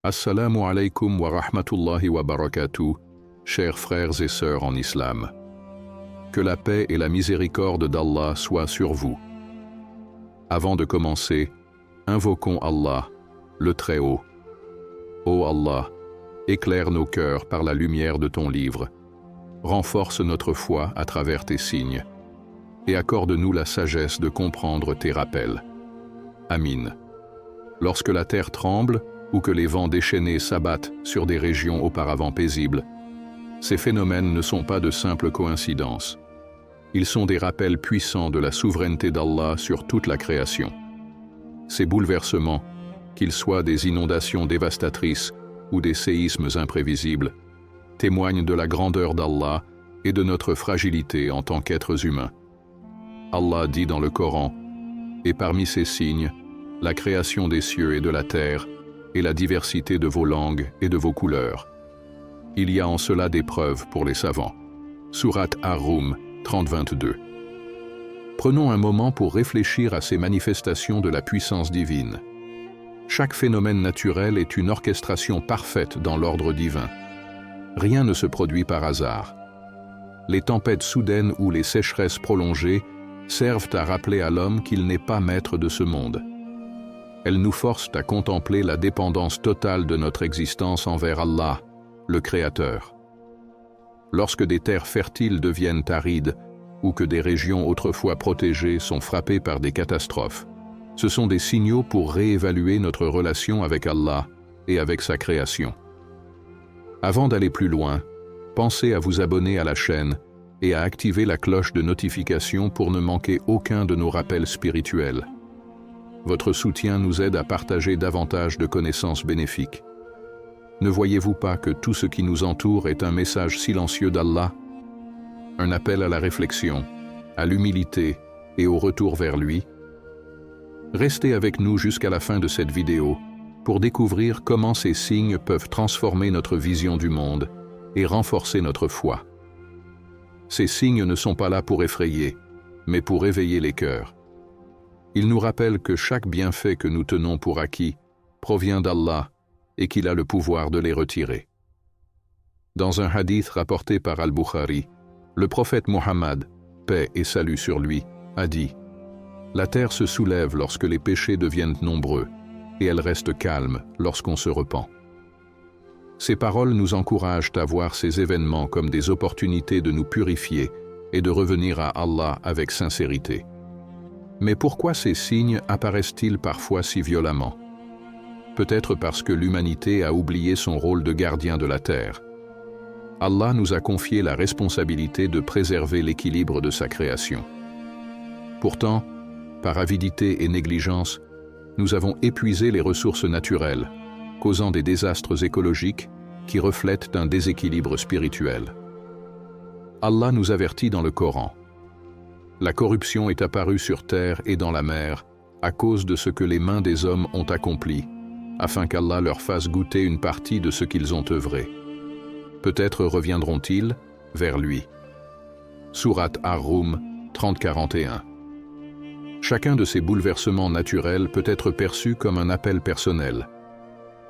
Assalamu alaikum wa rahmatullahi wa barakatuh, chers frères et sœurs en islam. Que la paix et la miséricorde d'Allah soient sur vous. Avant de commencer, invoquons Allah, le Très-Haut. Ô Allah, éclaire nos cœurs par la lumière de ton livre, renforce notre foi à travers tes signes, et accorde-nous la sagesse de comprendre tes rappels. Amin. Lorsque la terre tremble, ou que les vents déchaînés s'abattent sur des régions auparavant paisibles, ces phénomènes ne sont pas de simples coïncidences. Ils sont des rappels puissants de la souveraineté d'Allah sur toute la création. Ces bouleversements, qu'ils soient des inondations dévastatrices ou des séismes imprévisibles, témoignent de la grandeur d'Allah et de notre fragilité en tant qu'êtres humains. Allah dit dans le Coran, « Et parmi ces signes, la création des cieux et de la terre, et la diversité de vos langues et de vos couleurs. Il y a en cela des preuves pour les savants. » Sourate Ar-Rum 30-22. Prenons un moment pour réfléchir à ces manifestations de la puissance divine. Chaque phénomène naturel est une orchestration parfaite dans l'ordre divin. Rien ne se produit par hasard. Les tempêtes soudaines ou les sécheresses prolongées servent à rappeler à l'homme qu'il n'est pas maître de ce monde. Elles nous forcent à contempler la dépendance totale de notre existence envers Allah, le Créateur. Lorsque des terres fertiles deviennent arides ou que des régions autrefois protégées sont frappées par des catastrophes, ce sont des signaux pour réévaluer notre relation avec Allah et avec sa création. Avant d'aller plus loin, pensez à vous abonner à la chaîne et à activer la cloche de notification pour ne manquer aucun de nos rappels spirituels. Votre soutien nous aide à partager davantage de connaissances bénéfiques. Ne voyez-vous pas que tout ce qui nous entoure est un message silencieux d'Allah? Un appel à la réflexion, à l'humilité et au retour vers lui? Restez avec nous jusqu'à la fin de cette vidéo pour découvrir comment ces signes peuvent transformer notre vision du monde et renforcer notre foi. Ces signes ne sont pas là pour effrayer, mais pour éveiller les cœurs. Il nous rappelle que chaque bienfait que nous tenons pour acquis provient d'Allah et qu'il a le pouvoir de les retirer. Dans un hadith rapporté par Al-Bukhari, le prophète Mohammed, paix et salut sur lui, a dit « La terre se soulève lorsque les péchés deviennent nombreux, et elle reste calme lorsqu'on se repent. » Ces paroles nous encouragent à voir ces événements comme des opportunités de nous purifier et de revenir à Allah avec sincérité. Mais pourquoi ces signes apparaissent-ils parfois si violemment? Peut-être parce que l'humanité a oublié son rôle de gardien de la terre. Allah nous a confié la responsabilité de préserver l'équilibre de sa création. Pourtant, par avidité et négligence, nous avons épuisé les ressources naturelles, causant des désastres écologiques qui reflètent un déséquilibre spirituel. Allah nous avertit dans le Coran. La corruption est apparue sur terre et dans la mer à cause de ce que les mains des hommes ont accompli, afin qu'Allah leur fasse goûter une partie de ce qu'ils ont œuvré. Peut-être reviendront-ils vers lui. Sourate Ar-Rum 30-41. Chacun de ces bouleversements naturels peut être perçu comme un appel personnel.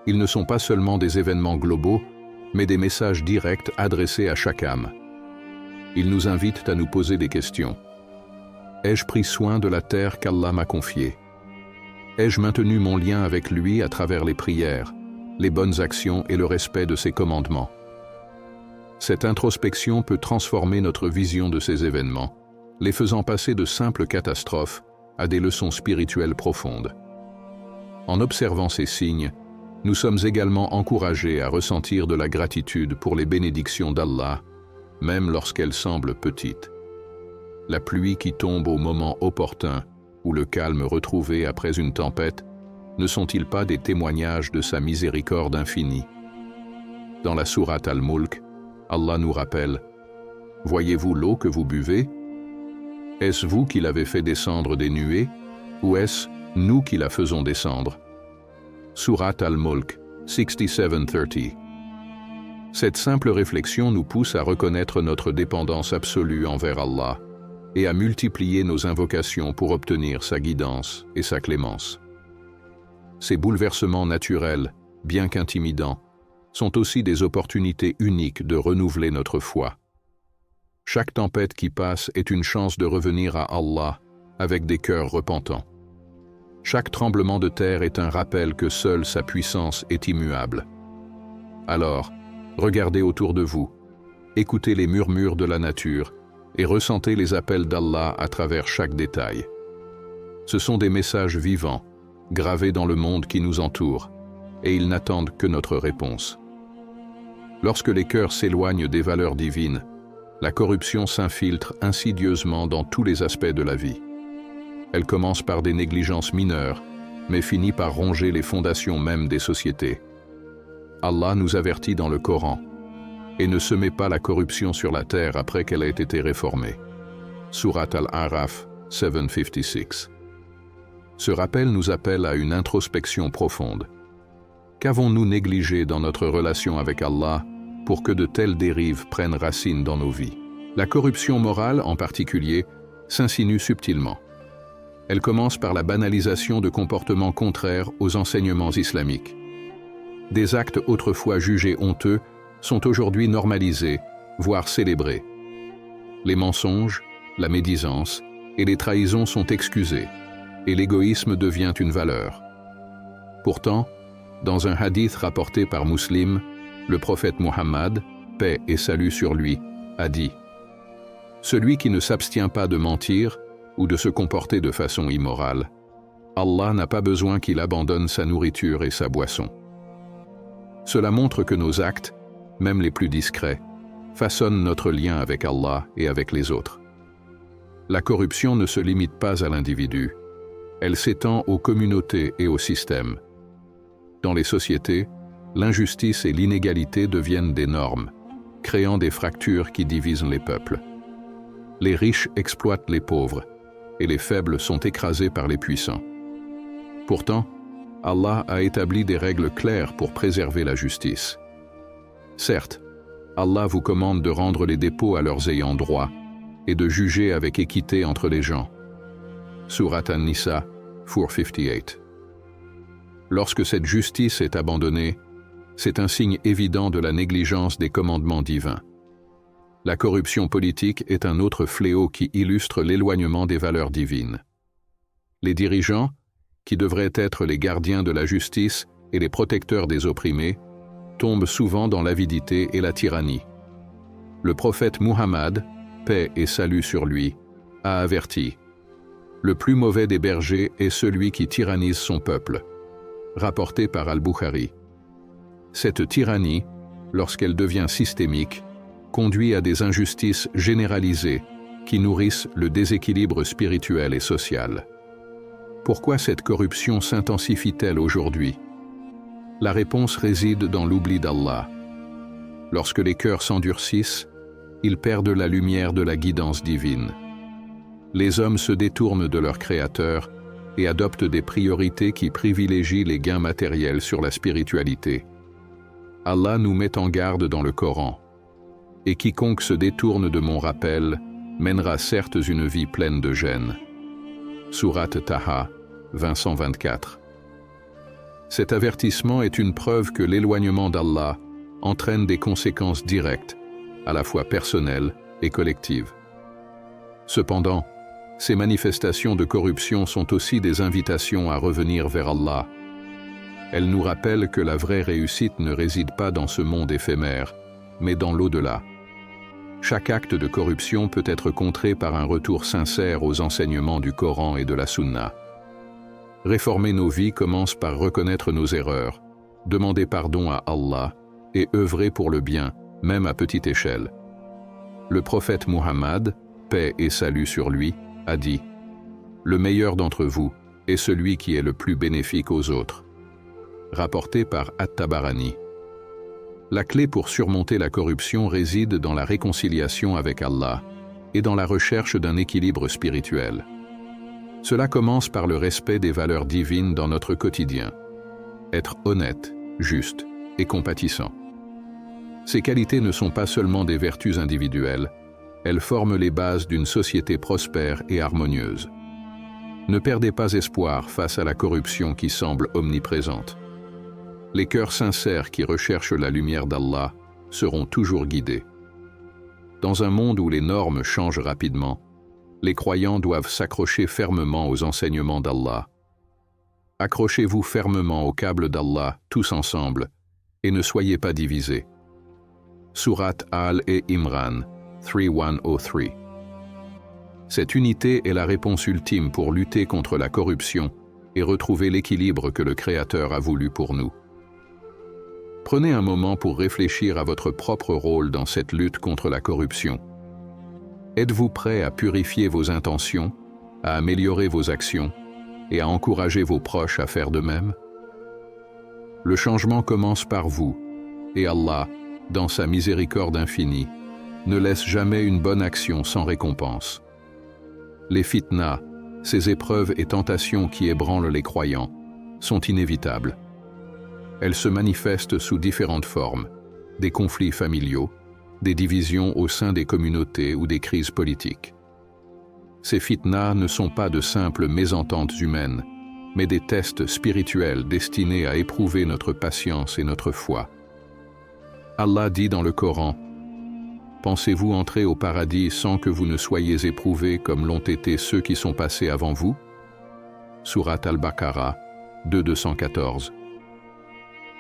Ils ne sont pas seulement des événements globaux, mais des messages directs adressés à chaque âme. Ils nous invitent à nous poser des questions. Ai-je pris soin de la terre qu'Allah m'a confiée? Ai-je maintenu mon lien avec lui à travers les prières, les bonnes actions et le respect de ses commandements? Cette introspection peut transformer notre vision de ces événements, les faisant passer de simples catastrophes à des leçons spirituelles profondes. En observant ces signes, nous sommes également encouragés à ressentir de la gratitude pour les bénédictions d'Allah, même lorsqu'elles semblent petites. La pluie qui tombe au moment opportun ou le calme retrouvé après une tempête, ne sont-ils pas des témoignages de sa miséricorde infinie? Dans la sourate Al-Mulk, Allah nous rappelle « Voyez-vous l'eau que vous buvez? Est-ce vous qui l'avez fait descendre des nuées, ou est-ce nous qui la faisons descendre ?» Sourate Al-Mulk 67-30. Cette simple réflexion nous pousse à reconnaître notre dépendance absolue envers Allah et à multiplier nos invocations pour obtenir sa guidance et sa clémence. Ces bouleversements naturels bien qu'intimidants, sont aussi des opportunités uniques de renouveler notre foi. Chaque tempête qui passe est une chance de revenir à Allah avec des cœurs repentants. Chaque tremblement de terre est un rappel que seule sa puissance est immuable. Alors, regardez autour de vous, écoutez les murmures de la nature et ressentez les appels d'Allah à travers chaque détail. Ce sont des messages vivants, gravés dans le monde qui nous entoure, et ils n'attendent que notre réponse. Lorsque les cœurs s'éloignent des valeurs divines, la corruption s'infiltre insidieusement dans tous les aspects de la vie. Elle commence par des négligences mineures, mais finit par ronger les fondations mêmes des sociétés. Allah nous avertit dans le Coran, et ne semez pas la corruption sur la terre après qu'elle ait été réformée. Surat Al-A'raf 756. Ce rappel nous appelle à une introspection profonde. Qu'avons-nous négligé dans notre relation avec Allah pour que de telles dérives prennent racine dans nos vies? La corruption morale, en particulier, s'insinue subtilement. Elle commence par la banalisation de comportements contraires aux enseignements islamiques. Des actes autrefois jugés honteux sont aujourd'hui normalisés, voire célébrés. Les mensonges, la médisance et les trahisons sont excusés, et l'égoïsme devient une valeur. Pourtant, dans un hadith rapporté par Muslim, le prophète Muhammad, paix et salut sur lui, a dit « Celui qui ne s'abstient pas de mentir ou de se comporter de façon immorale, Allah n'a pas besoin qu'il abandonne sa nourriture et sa boisson. » Cela montre que nos actes, même les plus discrets, façonnent notre lien avec Allah et avec les autres. La corruption ne se limite pas à l'individu, elle s'étend aux communautés et aux systèmes. Dans les sociétés, l'injustice et l'inégalité deviennent des normes, créant des fractures qui divisent les peuples. Les riches exploitent les pauvres, et les faibles sont écrasés par les puissants. Pourtant, Allah a établi des règles claires pour préserver la justice. Certes, Allah vous commande de rendre les dépôts à leurs ayants droit et de juger avec équité entre les gens. Surat An-Nisa 458. Lorsque cette justice est abandonnée, c'est un signe évident de la négligence des commandements divins. La corruption politique est un autre fléau qui illustre l'éloignement des valeurs divines. Les dirigeants, qui devraient être les gardiens de la justice et les protecteurs des opprimés, tombent souvent dans l'avidité et la tyrannie. Le prophète Muhammad, paix et salut sur lui, a averti « Le plus mauvais des bergers est celui qui tyrannise son peuple », rapporté par Al-Bukhari. Cette tyrannie, lorsqu'elle devient systémique, conduit à des injustices généralisées qui nourrissent le déséquilibre spirituel et social. Pourquoi cette corruption s'intensifie-t-elle aujourd'hui? La réponse réside dans l'oubli d'Allah. Lorsque les cœurs s'endurcissent, ils perdent la lumière de la guidance divine. Les hommes se détournent de leur Créateur et adoptent des priorités qui privilégient les gains matériels sur la spiritualité. Allah nous met en garde dans le Coran. « Et quiconque se détourne de mon rappel mènera certes une vie pleine de gêne. » Surat Taha 20-124. Cet avertissement est une preuve que l'éloignement d'Allah entraîne des conséquences directes, à la fois personnelles et collectives. Cependant, ces manifestations de corruption sont aussi des invitations à revenir vers Allah. Elles nous rappellent que la vraie réussite ne réside pas dans ce monde éphémère, mais dans l'au-delà. Chaque acte de corruption peut être contré par un retour sincère aux enseignements du Coran et de la Sunna. Réformer nos vies commence par reconnaître nos erreurs, demander pardon à Allah et œuvrer pour le bien, même à petite échelle. Le prophète Muhammad, paix et salut sur lui, a dit « Le meilleur d'entre vous est celui qui est le plus bénéfique aux autres », rapporté par At-Tabarani. La clé pour surmonter la corruption réside dans la réconciliation avec Allah et dans la recherche d'un équilibre spirituel. Cela commence par le respect des valeurs divines dans notre quotidien. Être honnête, juste et compatissant. Ces qualités ne sont pas seulement des vertus individuelles, elles forment les bases d'une société prospère et harmonieuse. Ne perdez pas espoir face à la corruption qui semble omniprésente. Les cœurs sincères qui recherchent la lumière d'Allah seront toujours guidés. Dans un monde où les normes changent rapidement, les croyants doivent s'accrocher fermement aux enseignements d'Allah. Accrochez-vous fermement au câble d'Allah, tous ensemble, et ne soyez pas divisés. Sourate Al et Imran, 3103. Cette unité est la réponse ultime pour lutter contre la corruption et retrouver l'équilibre que le Créateur a voulu pour nous. Prenez un moment pour réfléchir à votre propre rôle dans cette lutte contre la corruption. Êtes-vous prêt à purifier vos intentions, à améliorer vos actions et à encourager vos proches à faire de même? Le changement commence par vous, et Allah, dans sa miséricorde infinie, ne laisse jamais une bonne action sans récompense. Les fitnas, ces épreuves et tentations qui ébranlent les croyants, sont inévitables. Elles se manifestent sous différentes formes, des conflits familiaux, des divisions au sein des communautés ou des crises politiques. Ces fitnas ne sont pas de simples mésententes humaines, mais des tests spirituels destinés à éprouver notre patience et notre foi. Allah dit dans le Coran: « Pensez-vous entrer au paradis sans que vous ne soyez éprouvés comme l'ont été ceux qui sont passés avant vous » Sourate Al-Baqarah, 214.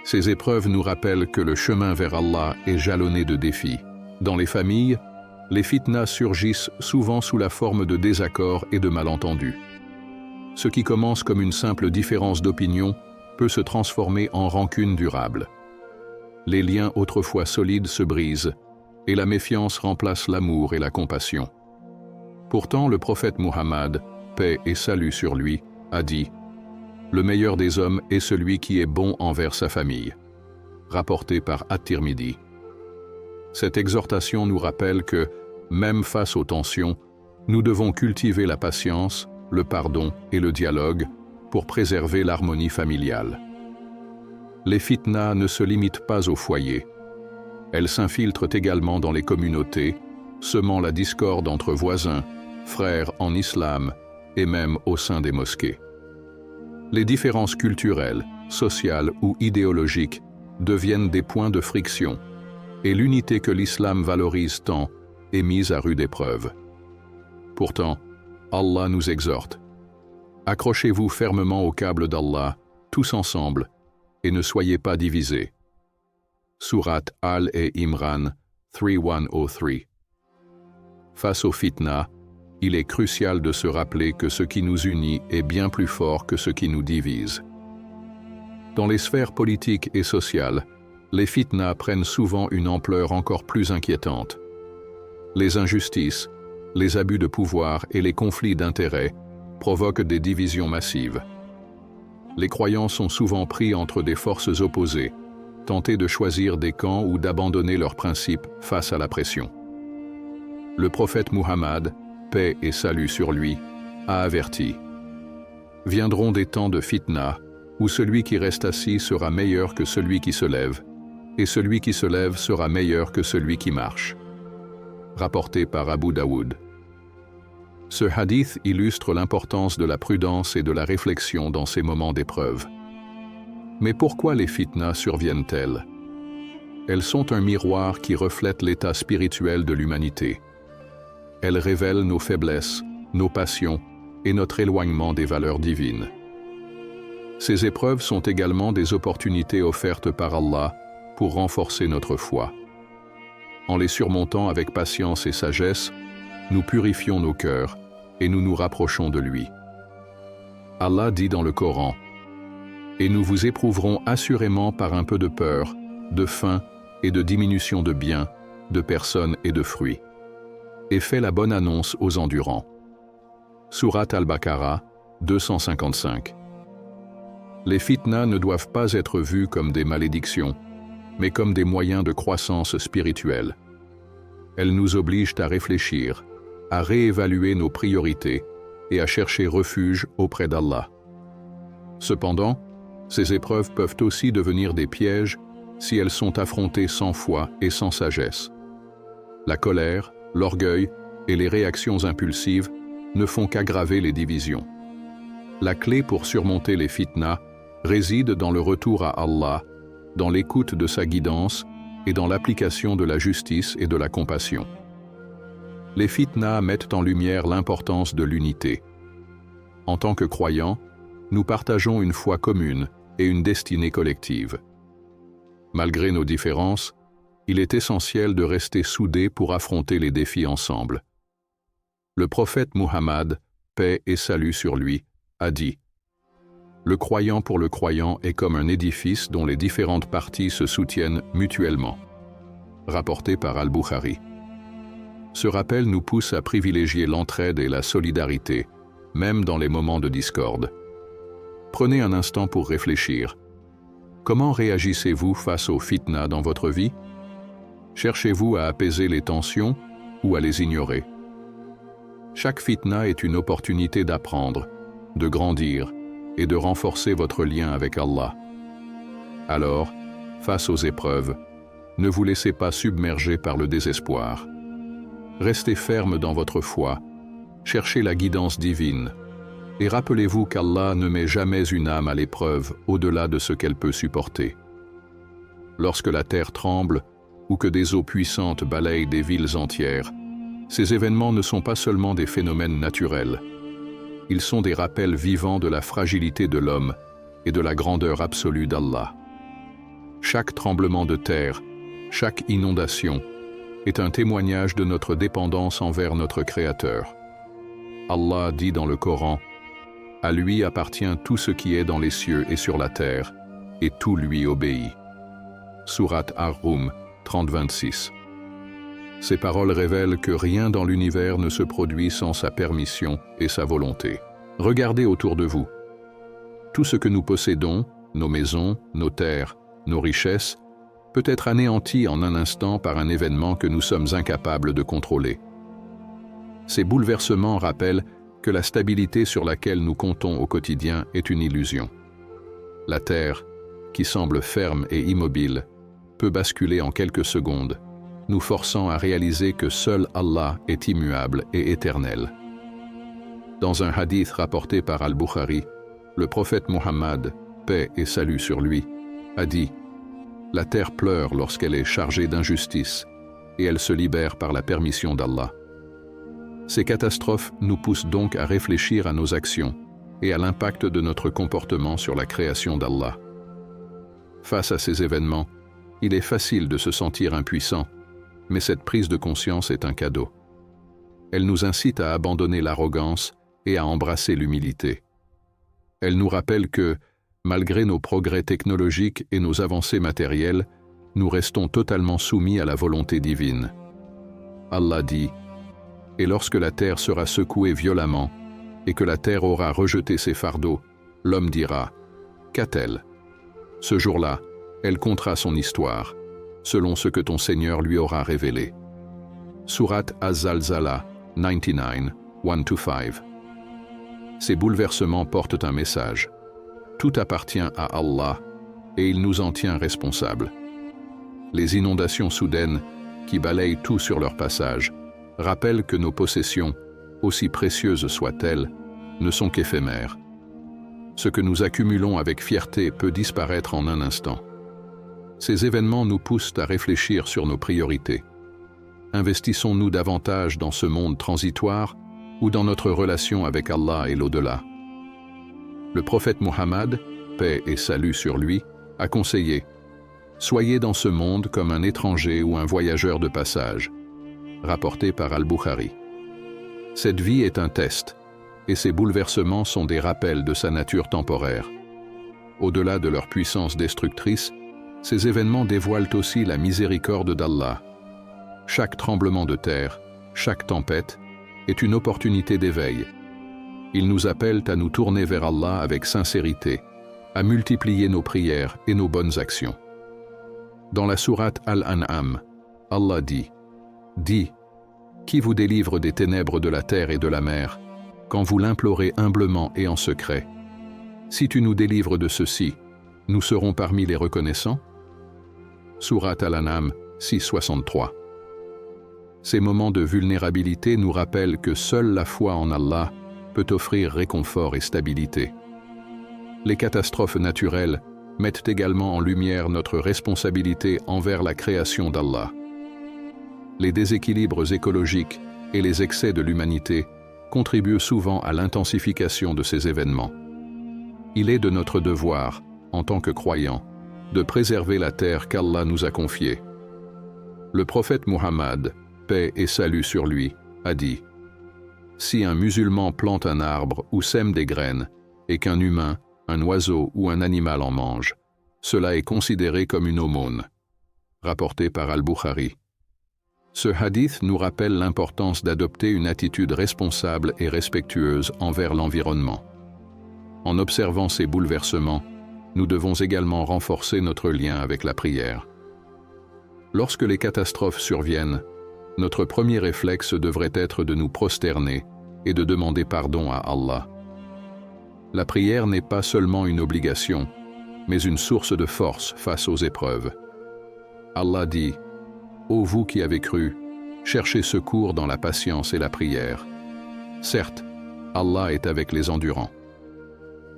Ces épreuves nous rappellent que le chemin vers Allah est jalonné de défis. Dans les familles, les fitnas surgissent souvent sous la forme de désaccords et de malentendus. Ce qui commence comme une simple différence d'opinion peut se transformer en rancune durable. Les liens autrefois solides se brisent, et la méfiance remplace l'amour et la compassion. Pourtant, le prophète Muhammad, paix et salut sur lui, a dit: « Le meilleur des hommes est celui qui est bon envers sa famille », rapporté par At-Tirmidhi. Cette exhortation nous rappelle que, même face aux tensions, nous devons cultiver la patience, le pardon et le dialogue pour préserver l'harmonie familiale. Les fitnas ne se limitent pas au foyer. Elles s'infiltrent également dans les communautés, semant la discorde entre voisins, frères en islam et même au sein des mosquées. Les différences culturelles, sociales ou idéologiques deviennent des points de friction, et l'unité que l'islam valorise tant est mise à rude épreuve. Pourtant, Allah nous exhorte: « Accrochez-vous fermement au câble d'Allah, tous ensemble, et ne soyez pas divisés. » Sourate Al et Imran, 3103. Face au fitna, il est crucial de se rappeler que ce qui nous unit est bien plus fort que ce qui nous divise. Dans les sphères politiques et sociales, les fitnas prennent souvent une ampleur encore plus inquiétante. Les injustices, les abus de pouvoir et les conflits d'intérêts provoquent des divisions massives. Les croyants sont souvent pris entre des forces opposées, tentés de choisir des camps ou d'abandonner leurs principes face à la pression. Le prophète Muhammad, paix et salut sur lui, a averti: « Viendront des temps de fitna, où celui qui reste assis sera meilleur que celui qui se lève, et celui qui se lève sera meilleur que celui qui marche. » Rapporté par Abu Daoud. Ce hadith illustre l'importance de la prudence et de la réflexion dans ces moments d'épreuve. Mais pourquoi les fitnas surviennent-elles? Elles sont un miroir qui reflète l'état spirituel de l'humanité. Elles révèlent nos faiblesses, nos passions et notre éloignement des valeurs divines. Ces épreuves sont également des opportunités offertes par Allah pour renforcer notre foi. En les surmontant avec patience et sagesse, nous purifions nos cœurs et nous nous rapprochons de lui. Allah dit dans le Coran: « Et nous vous éprouverons assurément par un peu de peur, de faim et de diminution de biens, de personnes et de fruits. Et fait la bonne annonce aux endurants. » Sourate Al-Baqarah, 255. Les fitnas ne doivent pas être vus comme des malédictions, mais comme des moyens de croissance spirituelle. Elles nous obligent à réfléchir, à réévaluer nos priorités et à chercher refuge auprès d'Allah. Cependant, ces épreuves peuvent aussi devenir des pièges si elles sont affrontées sans foi et sans sagesse. La colère, l'orgueil et les réactions impulsives ne font qu'aggraver les divisions. La clé pour surmonter les fitnas réside dans le retour à Allah dans l'écoute de sa guidance et dans l'application de la justice et de la compassion. Les fitnas mettent en lumière l'importance de l'unité. En tant que croyants, nous partageons une foi commune et une destinée collective. Malgré nos différences, il est essentiel de rester soudés pour affronter les défis ensemble. Le prophète Muhammad, paix et salut sur lui, a dit « Le croyant pour le croyant est comme un édifice dont les différentes parties se soutiennent mutuellement. » Rapporté par Al-Bukhari. Ce rappel nous pousse à privilégier l'entraide et la solidarité, même dans les moments de discorde. Prenez un instant pour réfléchir. Comment réagissez-vous face aux fitnas dans votre vie? Cherchez-vous à apaiser les tensions ou à les ignorer? Chaque fitna est une opportunité d'apprendre, de grandir et de renforcer votre lien avec Allah. Alors, face aux épreuves, ne vous laissez pas submerger par le désespoir. Restez ferme dans votre foi, cherchez la guidance divine, et rappelez-vous qu'Allah ne met jamais une âme à l'épreuve au-delà de ce qu'elle peut supporter. Lorsque la terre tremble ou que des eaux puissantes balayent des villes entières, ces événements ne sont pas seulement des phénomènes naturels. Ils sont des rappels vivants de la fragilité de l'homme et de la grandeur absolue d'Allah. Chaque tremblement de terre, chaque inondation, est un témoignage de notre dépendance envers notre Créateur. Allah dit dans le Coran « À lui appartient tout ce qui est dans les cieux et sur la terre, et tout lui obéit. » Sourate Ar-Rum 30-26. Ces paroles révèlent que rien dans l'univers ne se produit sans sa permission et sa volonté. Regardez autour de vous. Tout ce que nous possédons, nos maisons, nos terres, nos richesses, peut être anéanti en un instant par un événement que nous sommes incapables de contrôler. Ces bouleversements rappellent que la stabilité sur laquelle nous comptons au quotidien est une illusion. La terre, qui semble ferme et immobile, peut basculer en quelques secondes, nous forçant à réaliser que seul Allah est immuable et éternel. Dans un hadith rapporté par Al-Bukhari, le prophète Muhammad, paix et salut sur lui, a dit « La terre pleure lorsqu'elle est chargée d'injustice, et elle se libère par la permission d'Allah. » Ces catastrophes nous poussent donc à réfléchir à nos actions et à l'impact de notre comportement sur la création d'Allah. Face à ces événements, il est facile de se sentir impuissant, mais cette prise de conscience est un cadeau. Elle nous incite à abandonner l'arrogance et à embrasser l'humilité. Elle nous rappelle que, malgré nos progrès technologiques et nos avancées matérielles, nous restons totalement soumis à la volonté divine. Allah dit « Et lorsque la terre sera secouée violemment, et que la terre aura rejeté ses fardeaux, l'homme dira « Qu'a-t-elle » Ce jour-là, elle contera son histoire, selon ce que ton Seigneur lui aura révélé. Sourate Az-Zalzala 99, 1-5. Ces bouleversements portent un message. Tout appartient à Allah et il nous en tient responsables. Les inondations soudaines, qui balayent tout sur leur passage, rappellent que nos possessions, aussi précieuses soient-elles, ne sont qu'éphémères. Ce que nous accumulons avec fierté peut disparaître en un instant. Ces événements nous poussent à réfléchir sur nos priorités. Investissons-nous davantage dans ce monde transitoire ou dans notre relation avec Allah et l'au-delà? Le prophète Muhammad, paix et salut sur lui, a conseillé « Soyez dans ce monde comme un étranger ou un voyageur de passage », rapporté par Al-Bukhari. Cette vie est un test, et ces bouleversements sont des rappels de sa nature temporaire. Au-delà de leur puissance destructrice, ces événements dévoilent aussi la miséricorde d'Allah. Chaque tremblement de terre, chaque tempête, est une opportunité d'éveil. Ils nous appellent à nous tourner vers Allah avec sincérité, à multiplier nos prières et nos bonnes actions. Dans la sourate Al-An'am, Allah dit « Dis, qui vous délivre des ténèbres de la terre et de la mer, quand vous l'implorez humblement et en secret? Si tu nous délivres de ceci, nous serons parmi les reconnaissants » Sourate Al-An'am 6-63. Ces moments de vulnérabilité nous rappellent que seule la foi en Allah peut offrir réconfort et stabilité. Les catastrophes naturelles, mettent également en lumière notre responsabilité envers la création d'Allah. Les déséquilibres écologiques et les excès de l'humanité contribuent souvent à l'intensification de ces événements. Il est de notre devoir, en tant que croyants, de préserver la terre qu'Allah nous a confiée. Le prophète Muhammad, paix et salut sur lui, a dit « Si un musulman plante un arbre ou sème des graines, et qu'un humain, un oiseau ou un animal en mange, cela est considéré comme une aumône. » Rapporté par Al-Bukhari. Ce hadith nous rappelle l'importance d'adopter une attitude responsable et respectueuse envers l'environnement. En observant ces bouleversements, nous devons également renforcer notre lien avec la prière. Lorsque les catastrophes surviennent, notre premier réflexe devrait être de nous prosterner et de demander pardon à Allah. La prière n'est pas seulement une obligation, mais une source de force face aux épreuves. Allah dit « Ô vous qui avez cru, cherchez secours dans la patience et la prière. Certes, Allah est avec les endurants. »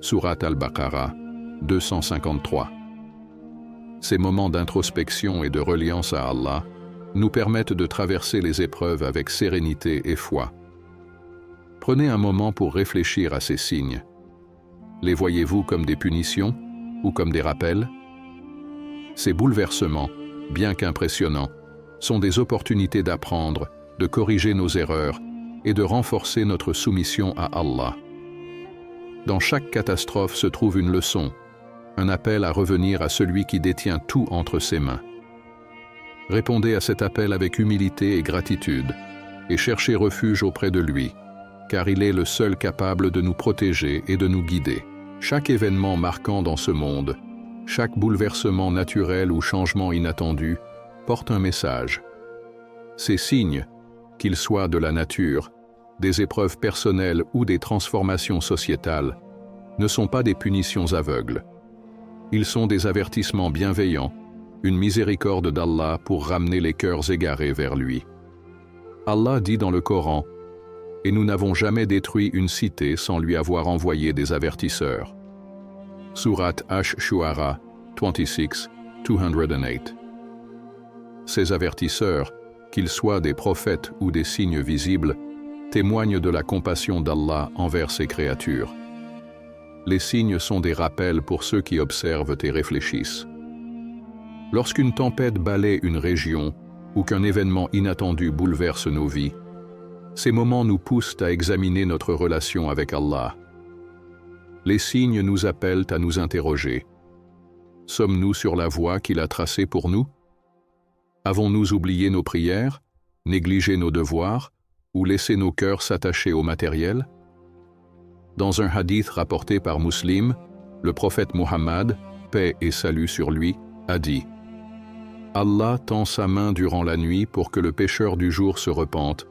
Sourate Al-Baqarah, 253. Ces moments d'introspection et de reliance à Allah nous permettent de traverser les épreuves avec sérénité et foi. Prenez un moment pour réfléchir à ces signes. Les voyez-vous comme des punitions ou comme des rappels? Ces bouleversements, bien qu'impressionnants, sont des opportunités d'apprendre, de corriger nos erreurs et de renforcer notre soumission à Allah. Dans chaque catastrophe se trouve une leçon, un appel à revenir à celui qui détient tout entre ses mains. Répondez à cet appel avec humilité et gratitude, et cherchez refuge auprès de lui, car il est le seul capable de nous protéger et de nous guider. Chaque événement marquant dans ce monde, chaque bouleversement naturel ou changement inattendu, porte un message. Ces signes, qu'ils soient de la nature, des épreuves personnelles ou des transformations sociétales, ne sont pas des punitions aveugles. Ils sont des avertissements bienveillants, une miséricorde d'Allah pour ramener les cœurs égarés vers lui. Allah dit dans le Coran « Et nous n'avons jamais détruit une cité sans lui avoir envoyé des avertisseurs. » Sourate Ash-Shu'ara 26, 208. Ces avertisseurs, qu'ils soient des prophètes ou des signes visibles, témoignent de la compassion d'Allah envers ses créatures. Les signes sont des rappels pour ceux qui observent et réfléchissent. Lorsqu'une tempête balaie une région ou qu'un événement inattendu bouleverse nos vies, ces moments nous poussent à examiner notre relation avec Allah. Les signes nous appellent à nous interroger. Sommes-nous sur la voie qu'il a tracée pour nous? Avons-nous oublié nos prières, négligé nos devoirs ou laissé nos cœurs s'attacher au matériel? Dans un hadith rapporté par Muslim, le prophète Muhammad, paix et salut sur lui, a dit « Allah tend sa main durant la nuit pour que le pécheur du jour se repente,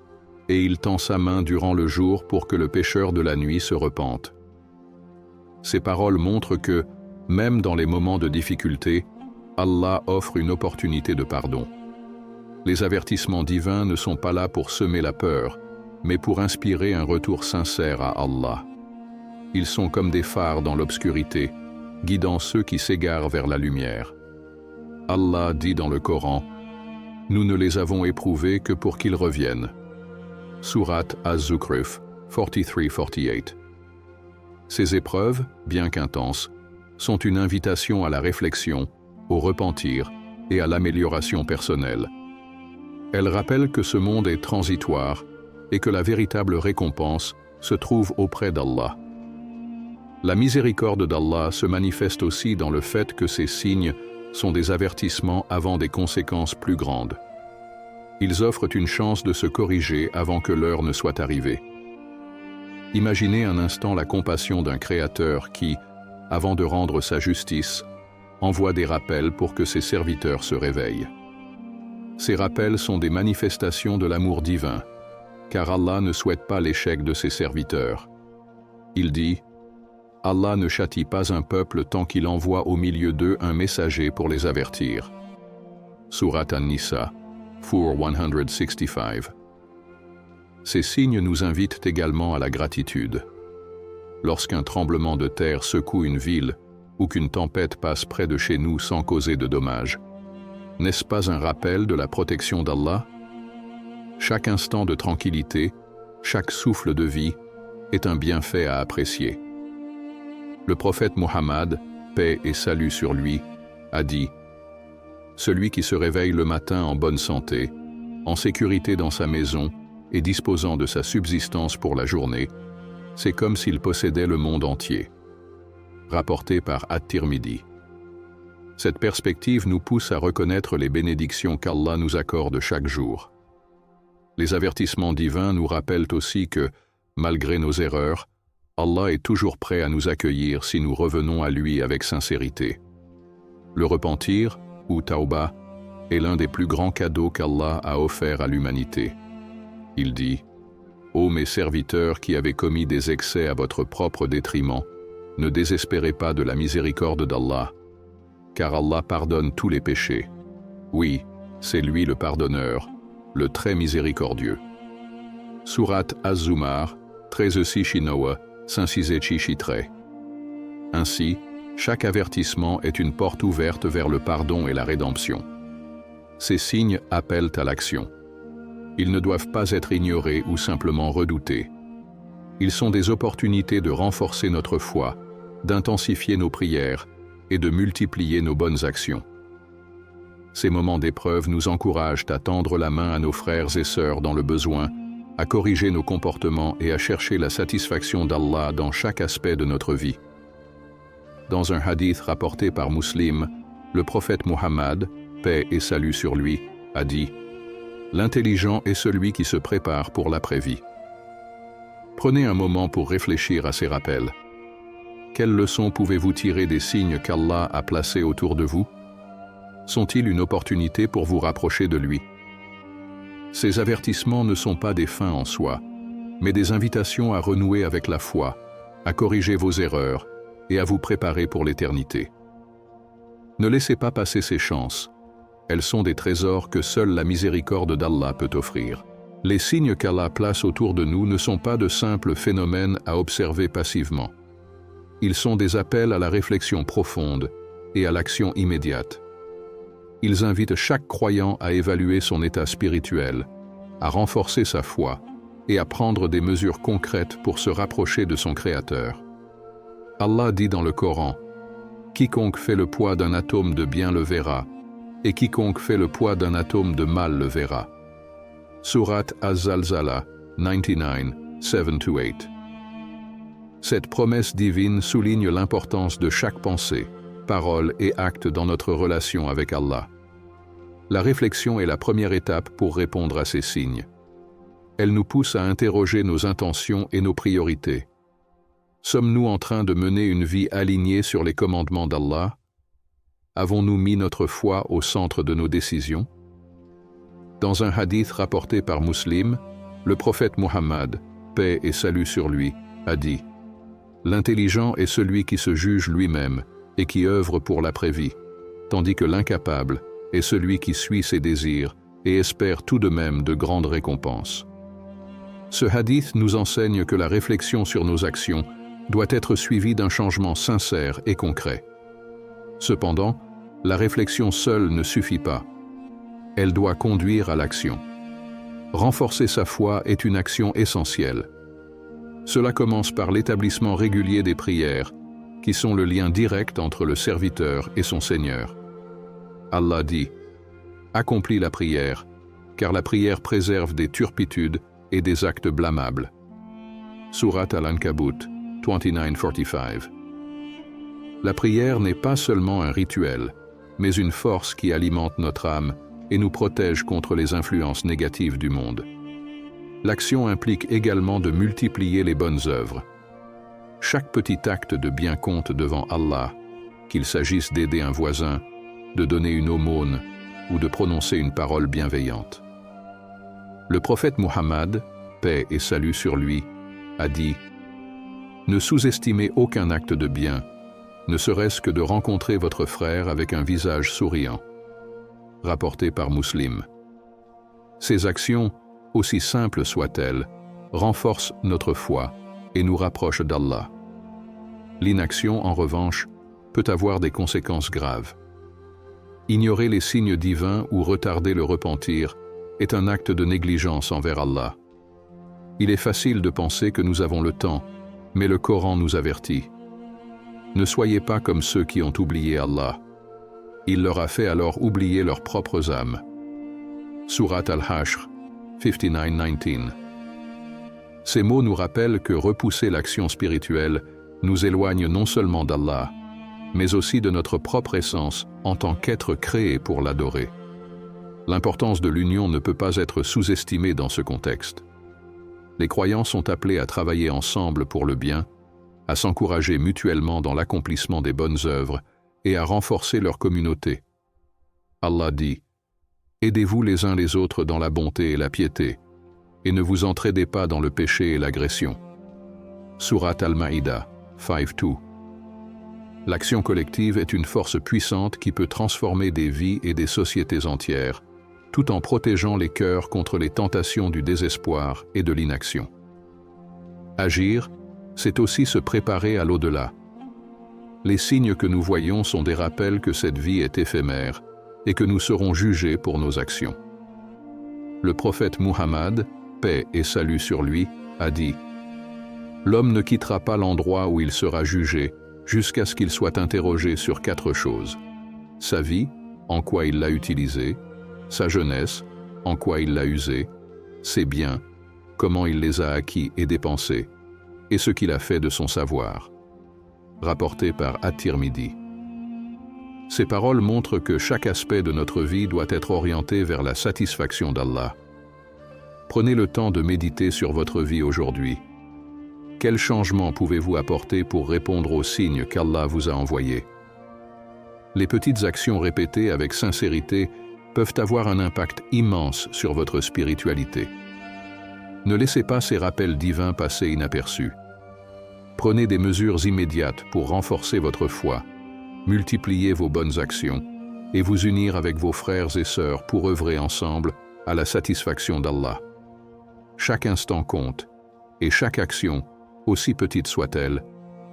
et il tend sa main durant le jour pour que le pécheur de la nuit se repente. » Ces paroles montrent que, même dans les moments de difficulté, Allah offre une opportunité de pardon. Les avertissements divins ne sont pas là pour semer la peur, mais pour inspirer un retour sincère à Allah. Ils sont comme des phares dans l'obscurité, guidant ceux qui s'égarent vers la lumière. Allah dit dans le Coran « Nous ne les avons éprouvés que pour qu'ils reviennent. » Sourate Az-Zukhruf 43-48. Ces épreuves, bien qu'intenses, sont une invitation à la réflexion, au repentir et à l'amélioration personnelle. Elles rappellent que ce monde est transitoire et que la véritable récompense se trouve auprès d'Allah. La miséricorde d'Allah se manifeste aussi dans le fait que ces signes sont des avertissements avant des conséquences plus grandes. Ils offrent une chance de se corriger avant que l'heure ne soit arrivée. Imaginez un instant la compassion d'un Créateur qui, avant de rendre sa justice, envoie des rappels pour que ses serviteurs se réveillent. Ces rappels sont des manifestations de l'amour divin, car Allah ne souhaite pas l'échec de ses serviteurs. Il dit « Allah ne châtie pas un peuple tant qu'il envoie au milieu d'eux un messager pour les avertir. » Sourate An-Nisa 4:165. Ces signes nous invitent également à la gratitude. Lorsqu'un tremblement de terre secoue une ville ou qu'une tempête passe près de chez nous sans causer de dommages. N'est-ce pas un rappel de la protection d'Allah? Chaque instant de tranquillité, chaque souffle de vie est un bienfait à apprécier. Le prophète Muhammad, paix et salut sur lui, a dit « Celui qui se réveille le matin en bonne santé, en sécurité dans sa maison et disposant de sa subsistance pour la journée, c'est comme s'il possédait le monde entier. » Rapporté par At-Tirmidhi. Cette perspective nous pousse à reconnaître les bénédictions qu'Allah nous accorde chaque jour. Les avertissements divins nous rappellent aussi que, malgré nos erreurs, Allah est toujours prêt à nous accueillir si nous revenons à lui avec sincérité. Le repentir, ou tauba, est l'un des plus grands cadeaux qu'Allah a offert à l'humanité. Il dit « Ô mes serviteurs qui avez commis des excès à votre propre détriment, ne désespérez pas de la miséricorde d'Allah, car Allah pardonne tous les péchés. Oui, c'est lui le pardonneur, le très miséricordieux. » Surat Az-Zumar, 13 5-6 Ainsi, chaque avertissement est une porte ouverte vers le pardon et la rédemption. Ces signes appellent à l'action. Ils ne doivent pas être ignorés ou simplement redoutés. Ils sont des opportunités de renforcer notre foi, d'intensifier nos prières et de multiplier nos bonnes actions. Ces moments d'épreuve nous encouragent à tendre la main à nos frères et sœurs dans le besoin, à corriger nos comportements et à chercher la satisfaction d'Allah dans chaque aspect de notre vie. Dans un hadith rapporté par Muslim, le prophète Muhammad, paix et salut sur lui, a dit « L'intelligent est celui qui se prépare pour l'après-vie. » Prenez un moment pour réfléchir à ces rappels. Quelles leçons pouvez-vous tirer des signes qu'Allah a placés autour de vous? Sont-ils une opportunité pour vous rapprocher de lui? Ces avertissements ne sont pas des fins en soi, mais des invitations à renouer avec la foi, à corriger vos erreurs et à vous préparer pour l'éternité. Ne laissez pas passer ces chances. Elles sont des trésors que seule la miséricorde d'Allah peut offrir. Les signes qu'Allah place autour de nous ne sont pas de simples phénomènes à observer passivement. Ils sont des appels à la réflexion profonde et à l'action immédiate. Ils invitent chaque croyant à évaluer son état spirituel, à renforcer sa foi et à prendre des mesures concrètes pour se rapprocher de son Créateur. Allah dit dans le Coran « Quiconque fait le poids d'un atome de bien le verra, et quiconque fait le poids d'un atome de mal le verra. » Surat Az-Zalzala, 99, 7-8. Cette promesse divine souligne l'importance de chaque pensée, parole et acte dans notre relation avec Allah. La réflexion est la première étape pour répondre à ces signes. Elle nous pousse à interroger nos intentions et nos priorités. Sommes-nous en train de mener une vie alignée sur les commandements d'Allah? Avons-nous mis notre foi au centre de nos décisions? Dans un hadith rapporté par Muslim, le prophète Muhammad, paix et salut sur lui, a dit « L'intelligent est celui qui se juge lui-même et qui œuvre pour l'après-vie, tandis que l'incapable est celui qui suit ses désirs et espère tout de même de grandes récompenses. » Ce hadith nous enseigne que la réflexion sur nos actions doit être suivie d'un changement sincère et concret. Cependant, la réflexion seule ne suffit pas. Elle doit conduire à l'action. Renforcer sa foi est une action essentielle. Cela commence par l'établissement régulier des prières, qui sont le lien direct entre le serviteur et son Seigneur. Allah dit « Accomplis la prière, car la prière préserve des turpitudes et des actes blâmables. » Surat Al-Ankabut, 29-45. La prière n'est pas seulement un rituel, mais une force qui alimente notre âme et nous protège contre les influences négatives du monde. L'action implique également de multiplier les bonnes œuvres. Chaque petit acte de bien compte devant Allah, qu'il s'agisse d'aider un voisin, de donner une aumône ou de prononcer une parole bienveillante. Le prophète Muhammad, paix et salut sur lui, a dit « Ne sous-estimez aucun acte de bien, ne serait-ce que de rencontrer votre frère avec un visage souriant. » Rapporté par Muslim. Ces actions, aussi simples soient-elles, renforcent notre foi et nous rapprochent d'Allah. L'inaction, en revanche, peut avoir des conséquences graves. Ignorer les signes divins ou retarder le repentir est un acte de négligence envers Allah. Il est facile de penser que nous avons le temps, mais le Coran nous avertit. Ne soyez pas comme ceux qui ont oublié Allah. Il leur a fait alors oublier leurs propres âmes. Surat Al-Hashr, 59-19. Ces mots nous rappellent que repousser l'action spirituelle nous éloigne non seulement d'Allah, mais aussi de notre propre essence en tant qu'être créé pour l'adorer. L'importance de l'union ne peut pas être sous-estimée dans ce contexte. Les croyants sont appelés à travailler ensemble pour le bien, à s'encourager mutuellement dans l'accomplissement des bonnes œuvres et à renforcer leur communauté. Allah dit « Aidez-vous les uns les autres dans la bonté et la piété, et ne vous entraidez pas dans le péché et l'agression. » Surat Al-Maïda, 5-2. L'action collective est une force puissante qui peut transformer des vies et des sociétés entières, tout en protégeant les cœurs contre les tentations du désespoir et de l'inaction. Agir, c'est aussi se préparer à l'au-delà. Les signes que nous voyons sont des rappels que cette vie est éphémère et que nous serons jugés pour nos actions. Le prophète Muhammad, paix et salut sur lui, a dit « L'homme ne quittera pas l'endroit où il sera jugé jusqu'à ce qu'il soit interrogé sur 4 choses. Sa vie, en quoi il l'a utilisée, sa jeunesse, en quoi il l'a usée, ses biens, comment il les a acquis et dépensés, et ce qu'il a fait de son savoir. » Rapporté par At-Tirmidhi. Ces paroles montrent que chaque aspect de notre vie doit être orienté vers la satisfaction d'Allah. Prenez le temps de méditer sur votre vie aujourd'hui. Quel changement pouvez-vous apporter pour répondre aux signes qu'Allah vous a envoyés? Les petites actions répétées avec sincérité peuvent avoir un impact immense sur votre spiritualité. Ne laissez pas ces rappels divins passer inaperçus. Prenez des mesures immédiates pour renforcer votre foi, multiplier vos bonnes actions et vous unir avec vos frères et sœurs pour œuvrer ensemble à la satisfaction d'Allah. Chaque instant compte, et chaque action, aussi petite soit-elle,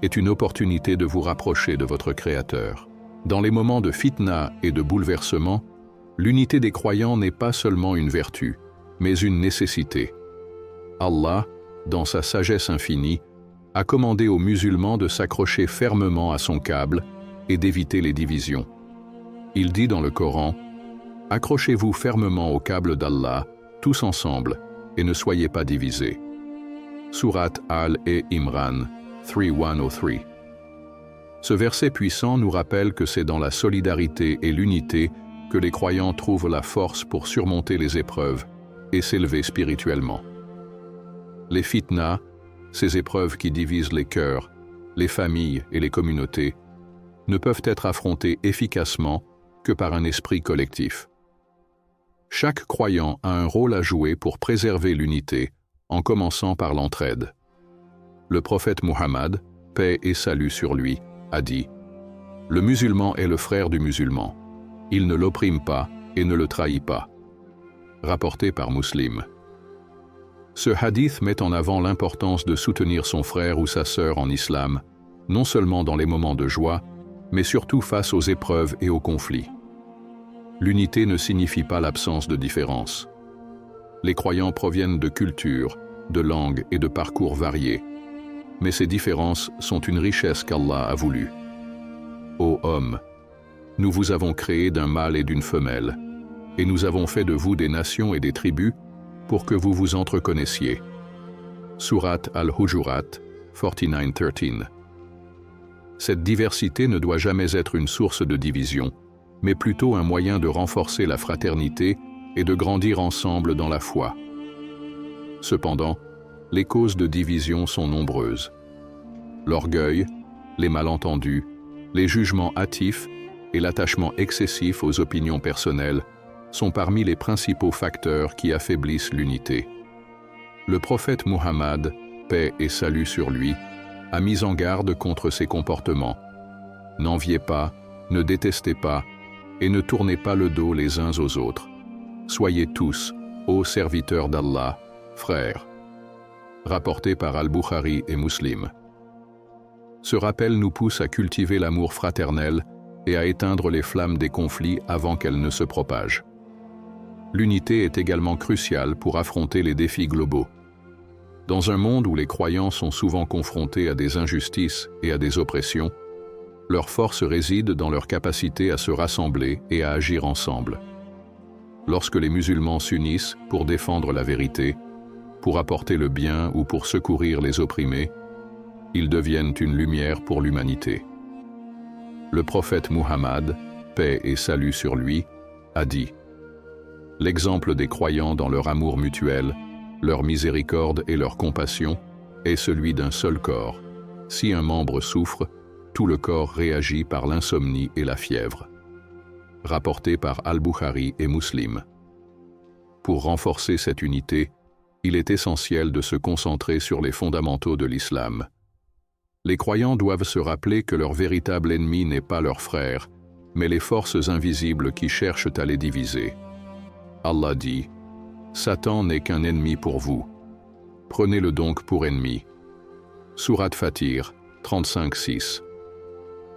est une opportunité de vous rapprocher de votre Créateur. Dans les moments de fitna et de bouleversement, l'unité des croyants n'est pas seulement une vertu, mais une nécessité. Allah, dans sa sagesse infinie, a commandé aux musulmans de s'accrocher fermement à son câble et d'éviter les divisions. Il dit dans le Coran « Accrochez-vous fermement au câble d'Allah, tous ensemble, et ne soyez pas divisés. » Surat Al-Imran, 3103. Ce verset puissant nous rappelle que c'est dans la solidarité et l'unité que les croyants trouvent la force pour surmonter les épreuves et s'élever spirituellement. Les fitnas, ces épreuves qui divisent les cœurs, les familles et les communautés, ne peuvent être affrontées efficacement que par un esprit collectif. Chaque croyant a un rôle à jouer pour préserver l'unité, en commençant par l'entraide. Le prophète Muhammad, paix et salut sur lui, a dit « Le musulman est le frère du musulman. Il ne l'opprime pas et ne le trahit pas. » Rapporté par Muslim. Ce hadith met en avant l'importance de soutenir son frère ou sa sœur en islam, non seulement dans les moments de joie, mais surtout face aux épreuves et aux conflits. L'unité ne signifie pas l'absence de différence. Les croyants proviennent de cultures, de langues et de parcours variés, mais ces différences sont une richesse qu'Allah a voulu. Ô homme, nous vous avons créé d'un mâle et d'une femelle, et nous avons fait de vous des nations et des tribus pour que vous vous entreconnaissiez. Surat Al-Hujurat, 49-13. Cette diversité ne doit jamais être une source de division, mais plutôt un moyen de renforcer la fraternité et de grandir ensemble dans la foi. Cependant, les causes de division sont nombreuses. L'orgueil, les malentendus, les jugements hâtifs et l'attachement excessif aux opinions personnelles sont parmi les principaux facteurs qui affaiblissent l'unité. Le prophète Muhammad, paix et salut sur lui, a mis en garde contre ces comportements. N'enviez pas, ne détestez pas, et ne tournez pas le dos les uns aux autres. Soyez tous, ô serviteurs d'Allah, frères. Rapporté par Al-Bukhari et Muslim. Ce rappel nous pousse à cultiver l'amour fraternel et à éteindre les flammes des conflits avant qu'elles ne se propagent. L'unité est également cruciale pour affronter les défis globaux. Dans un monde où les croyants sont souvent confrontés à des injustices et à des oppressions, leur force réside dans leur capacité à se rassembler et à agir ensemble. Lorsque les musulmans s'unissent pour défendre la vérité, pour apporter le bien ou pour secourir les opprimés, ils deviennent une lumière pour l'humanité. Le prophète Muhammad, paix et salut sur lui, a dit: l'exemple des croyants dans leur amour mutuel, leur miséricorde et leur compassion est celui d'un seul corps. Si un membre souffre, tout le corps réagit par l'insomnie et la fièvre. Rapporté par Al-Bukhari et Muslim. Pour renforcer cette unité, il est essentiel de se concentrer sur les fondamentaux de l'islam. Les croyants doivent se rappeler que leur véritable ennemi n'est pas leur frère, mais les forces invisibles qui cherchent à les diviser. Allah dit: Satan n'est qu'un ennemi pour vous. Prenez-le donc pour ennemi. Sourate Fatir, 35-6.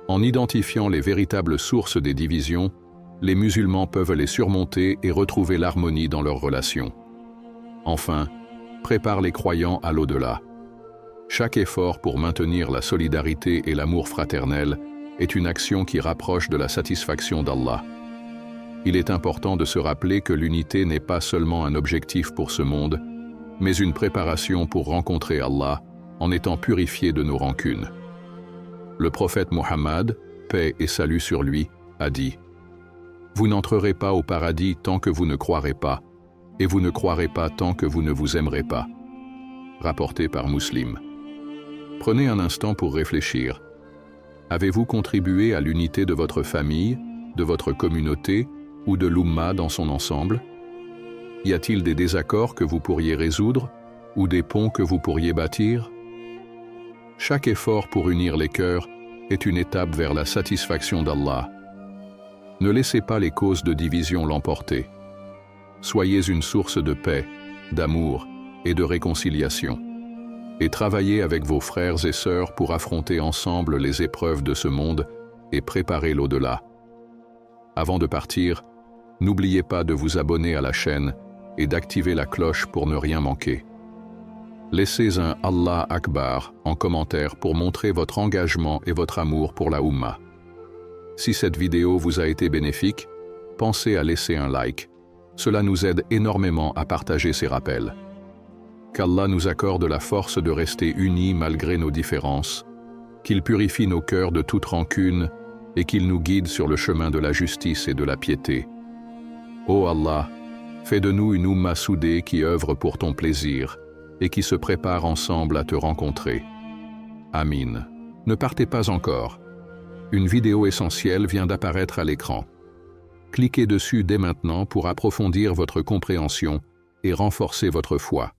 En identifiant les véritables sources des divisions, les musulmans peuvent les surmonter et retrouver l'harmonie dans leurs relations. Enfin, prépare les croyants à l'au-delà. Chaque effort pour maintenir la solidarité et l'amour fraternel est une action qui rapproche de la satisfaction d'Allah. Il est important de se rappeler que l'unité n'est pas seulement un objectif pour ce monde, mais une préparation pour rencontrer Allah en étant purifié de nos rancunes. Le prophète Muhammad, paix et salut sur lui, a dit: vous n'entrerez pas au paradis tant que vous ne croirez pas, et vous ne croirez pas tant que vous ne vous aimerez pas. Rapporté par Muslim. Prenez un instant pour réfléchir. Avez-vous contribué à l'unité de votre famille, de votre communauté ou de l'Oumma dans son ensemble? Y a-t-il des désaccords que vous pourriez résoudre ou des ponts que vous pourriez bâtir? Chaque effort pour unir les cœurs est une étape vers la satisfaction d'Allah. Ne laissez pas les causes de division l'emporter. Soyez une source de paix, d'amour et de réconciliation. Et travaillez avec vos frères et sœurs pour affronter ensemble les épreuves de ce monde et préparer l'au-delà. Avant de partir, n'oubliez pas de vous abonner à la chaîne et d'activer la cloche pour ne rien manquer. Laissez un Allah Akbar en commentaire pour montrer votre engagement et votre amour pour la Oumma. Si cette vidéo vous a été bénéfique, pensez à laisser un like. Cela nous aide énormément à partager ces rappels. Qu'Allah nous accorde la force de rester unis malgré nos différences, qu'il purifie nos cœurs de toute rancune et qu'il nous guide sur le chemin de la justice et de la piété. Ô Allah, fais de nous une Oumma soudée qui œuvre pour ton plaisir et qui se prépare ensemble à te rencontrer. Amin. Ne partez pas encore. Une vidéo essentielle vient d'apparaître à l'écran. Cliquez dessus dès maintenant pour approfondir votre compréhension et renforcer votre foi.